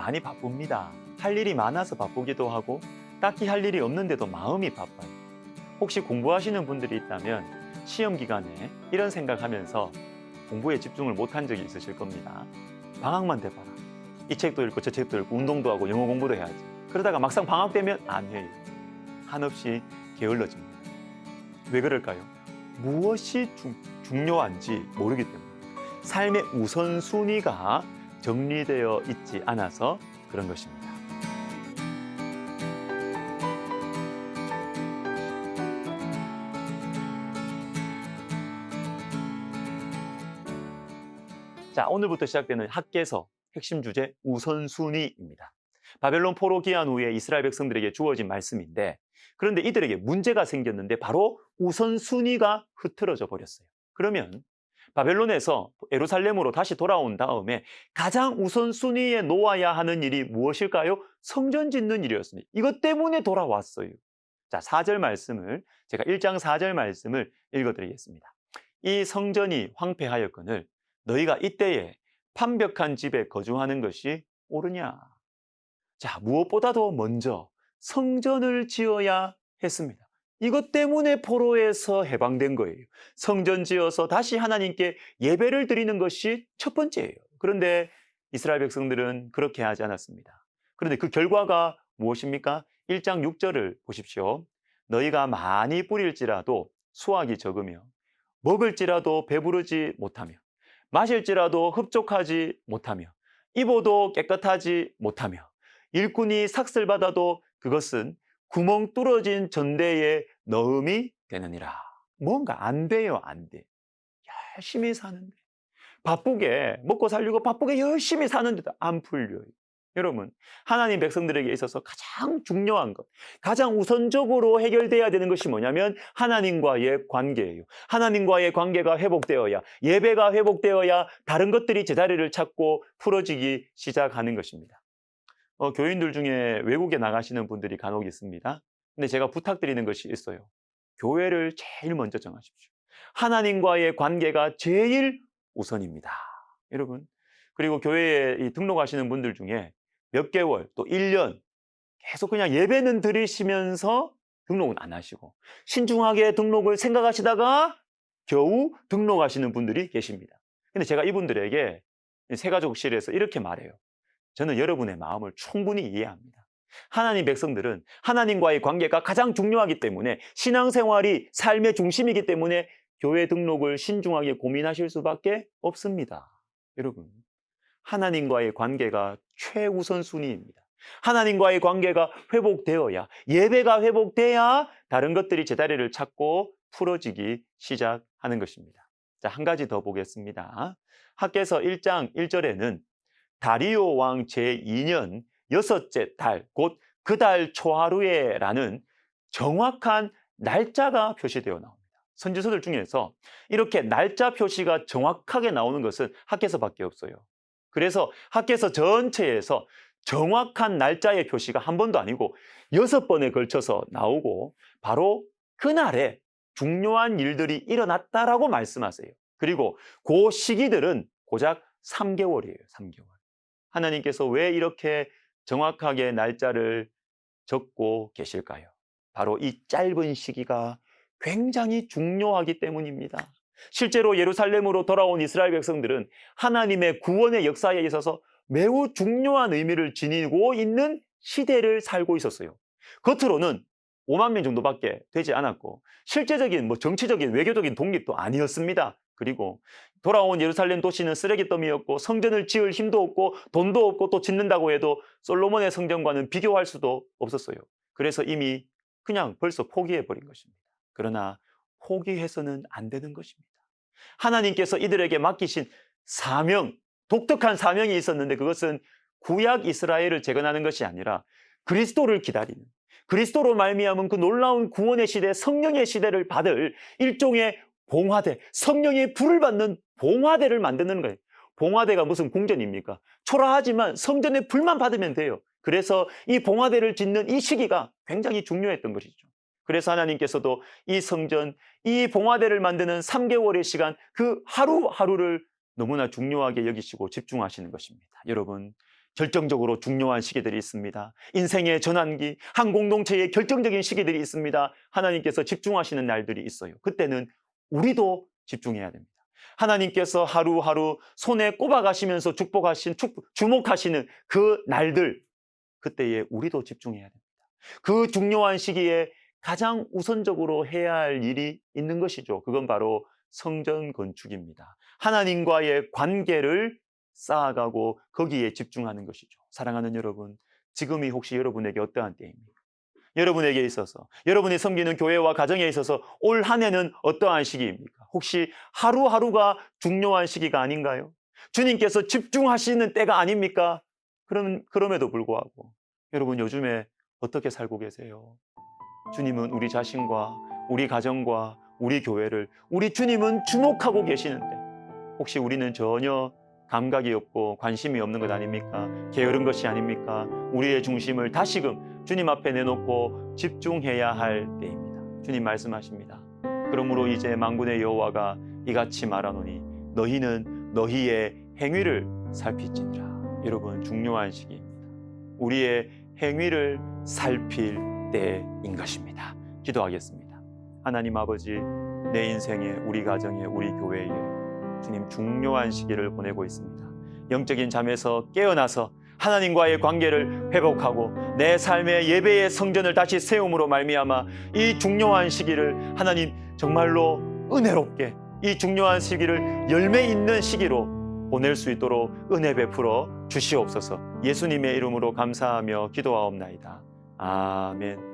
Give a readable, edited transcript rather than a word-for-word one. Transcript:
많이 바쁩니다. 할 일이 많아서 바쁘기도 하고 딱히 할 일이 없는데도 마음이 바빠요. 혹시 공부하시는 분들이 있다면 시험 기간에 이런 생각하면서 공부에 집중을 못한 적이 있으실 겁니다. 방학만 돼봐라. 이 책도 읽고 저 책도 읽고 운동도 하고 영어 공부도 해야지. 그러다가 막상 방학 되면 안 해요. 한없이 게을러집니다. 왜 그럴까요? 무엇이 중요한지 모르기 때문에. 삶의 우선순위가 정리되어 있지 않아서 그런 것입니다. 자, 오늘부터 시작되는 학개서 핵심 주제 우선순위입니다. 바벨론 포로 귀환 후에 이스라엘 백성들에게 주어진 말씀인데, 그런데 이들에게 문제가 생겼는데 바로 우선순위가 흐트러져 버렸어요. 그러면 바벨론에서 예루살렘으로 다시 돌아온 다음에 가장 우선순위에 놓아야 하는 일이 무엇일까요? 성전 짓는 일이었습니다. 이것 때문에 돌아왔어요. 자, 4절 말씀을, 제가 1장 4절 말씀을 읽어드리겠습니다. 이 성전이 황폐하였거늘 너희가 이때에 판벽한 집에 거주하는 것이 옳으냐? 자, 무엇보다도 먼저 성전을 지어야 했습니다. 이것 때문에 포로에서 해방된 거예요. 성전 지어서 다시 하나님께 예배를 드리는 것이 첫 번째예요. 그런데 이스라엘 백성들은 그렇게 하지 않았습니다. 그런데 그 결과가 무엇입니까? 1장 6절을 보십시오. 너희가 많이 뿌릴지라도 수확이 적으며 먹을지라도 배부르지 못하며 마실지라도 흡족하지 못하며 입어도 깨끗하지 못하며 일꾼이 삭슬받아도 그것은 구멍 뚫어진 전대에 넣음이 되느니라. 뭔가 안 돼요, 안 돼. 열심히 사는데. 바쁘게 먹고 살려고 바쁘게 열심히 사는데도 안 풀려요. 여러분, 하나님 백성들에게 있어서 가장 중요한 것, 가장 우선적으로 해결돼야 되는 것이 뭐냐면 하나님과의 관계예요. 하나님과의 관계가 회복되어야, 예배가 회복되어야 다른 것들이 제자리를 찾고 풀어지기 시작하는 것입니다. 교인들 중에 외국에 나가시는 분들이 간혹 있습니다. 근데 제가 부탁드리는 것이 있어요. 교회를 제일 먼저 정하십시오. 하나님과의 관계가 제일 우선입니다. 여러분, 그리고 교회에 등록하시는 분들 중에 몇 개월, 또 1년 계속 그냥 예배는 드리시면서 등록은 안 하시고 신중하게 등록을 생각하시다가 겨우 등록하시는 분들이 계십니다. 근데 제가 이분들에게 새가족실에서 이렇게 말해요. 저는 여러분의 마음을 충분히 이해합니다. 하나님 백성들은 하나님과의 관계가 가장 중요하기 때문에 신앙생활이 삶의 중심이기 때문에 교회 등록을 신중하게 고민하실 수밖에 없습니다. 여러분, 하나님과의 관계가 최우선순위입니다. 하나님과의 관계가 회복되어야, 예배가 회복돼야 다른 것들이 제자리를 찾고 풀어지기 시작하는 것입니다. 자, 한 가지 더 보겠습니다. 학개서 1장 1절에는 다리오 왕 제2년 여섯째 달, 곧 그 달 초하루에라는 정확한 날짜가 표시되어 나옵니다. 선지서들 중에서 이렇게 날짜 표시가 정확하게 나오는 것은 학개서밖에 없어요. 그래서 학개서 전체에서 정확한 날짜의 표시가 한 번도 아니고 6번에 걸쳐서 나오고 바로 그날에 중요한 일들이 일어났다라고 말씀하세요. 그리고 그 시기들은 고작 3개월이에요. 3개월. 하나님께서 왜 이렇게 정확하게 날짜를 적고 계실까요? 바로 이 짧은 시기가 굉장히 중요하기 때문입니다. 실제로 예루살렘으로 돌아온 이스라엘 백성들은 하나님의 구원의 역사에 있어서 매우 중요한 의미를 지니고 있는 시대를 살고 있었어요. 겉으로는 5만 명 정도밖에 되지 않았고 실제적인 정치적인 외교적인 독립도 아니었습니다. 그리고 돌아온 예루살렘 도시는 쓰레기 더미였고 성전을 지을 힘도 없고 돈도 없고 또 짓는다고 해도 솔로몬의 성전과는 비교할 수도 없었어요. 그래서 이미 그냥 벌써 포기해버린 것입니다. 그러나 포기해서는 안 되는 것입니다. 하나님께서 이들에게 맡기신 사명, 독특한 사명이 있었는데 그것은 구약 이스라엘을 재건하는 것이 아니라 그리스도를 기다리는, 그리스도로 말미암은 그 놀라운 구원의 시대, 성령의 시대를 받을 일종의 봉화대, 성령의 불을 받는 봉화대를 만드는 거예요. 봉화대가 무슨 궁전입니까? 초라하지만 성전의 불만 받으면 돼요. 그래서 이 봉화대를 짓는 이 시기가 굉장히 중요했던 것이죠. 그래서 하나님께서도 이 성전, 이 봉화대를 만드는 3개월의 시간, 그 하루하루를 너무나 중요하게 여기시고 집중하시는 것입니다. 여러분, 결정적으로 중요한 시기들이 있습니다. 인생의 전환기, 한 공동체의 결정적인 시기들이 있습니다. 하나님께서 집중하시는 날들이 있어요. 그때는 우리도 집중해야 됩니다. 하나님께서 하루하루 손에 꼽아가시면서 주목하시는 그 날들, 그때에 우리도 집중해야 됩니다. 그 중요한 시기에 가장 우선적으로 해야 할 일이 있는 것이죠. 그건 바로 성전 건축입니다. 하나님과의 관계를 쌓아가고 거기에 집중하는 것이죠. 사랑하는 여러분, 지금이 혹시 여러분에게 어떠한 때입니까? 여러분에게 있어서, 여러분이 섬기는 교회와 가정에 있어서 올 한 해는 어떠한 시기입니까? 혹시 하루하루가 중요한 시기가 아닌가요? 주님께서 집중하시는 때가 아닙니까? 그럼에도 불구하고 여러분 요즘에 어떻게 살고 계세요? 주님은 우리 자신과 우리 가정과 우리 교회를 우리 주님은 주목하고 계시는데 혹시 우리는 전혀 감각이 없고 관심이 없는 것 아닙니까? 게으른 것이 아닙니까? 우리의 중심을 다시금 주님 앞에 내놓고 집중해야 할 때입니다. 주님 말씀하십니다. 그러므로 이제 만군의 여호와가 이같이 말하노니 너희는 너희의 행위를 살필지니라. 여러분 중요한 시기입니다. 우리의 행위를 살필 때인 것입니다. 기도하겠습니다. 하나님 아버지, 내 인생에, 우리 가정에, 우리 교회에 주님 중요한 시기를 보내고 있습니다. 영적인 잠에서 깨어나서 하나님과의 관계를 회복하고 내 삶의 예배의 성전을 다시 세움으로 말미암아 이 중요한 시기를 하나님 정말로 은혜롭게 이 중요한 시기를 열매 있는 시기로 보낼 수 있도록 은혜 베풀어 주시옵소서. 예수님의 이름으로 감사하며 기도하옵나이다. 아멘.